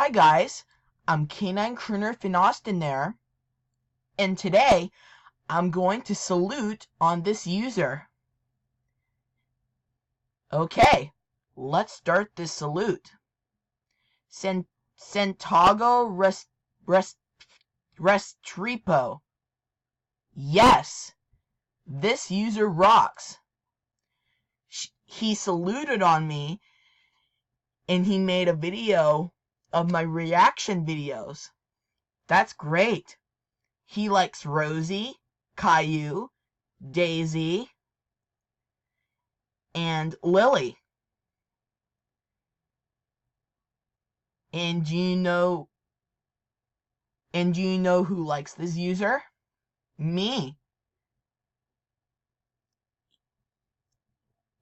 Hi guys, I'm Canine Crooner Finn Austin there, and today I'm going to salute on this user. Okay, let's start this salute. Santiago Restrepo. Yes, this user rocks. He saluted on me, and he made a video of my reaction videos. That's great. He likes Rosie, Caillou, Daisy, and Lily. And do you know who likes this user? Me.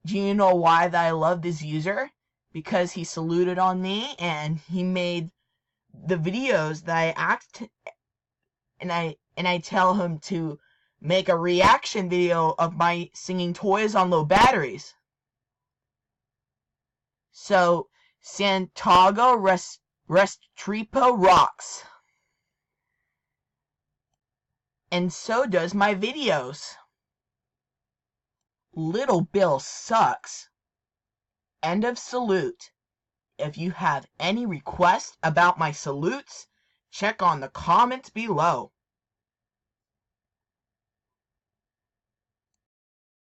Do you know why that I love this user? Because he saluted on me and he made the videos that I act and I tell him to make a reaction video of my singing Toys on Low Batteries. So Santiago Restrepo rocks. And so does my videos. Little Bill sucks. End of salute. If you have any requests about my salutes, check on the comments below.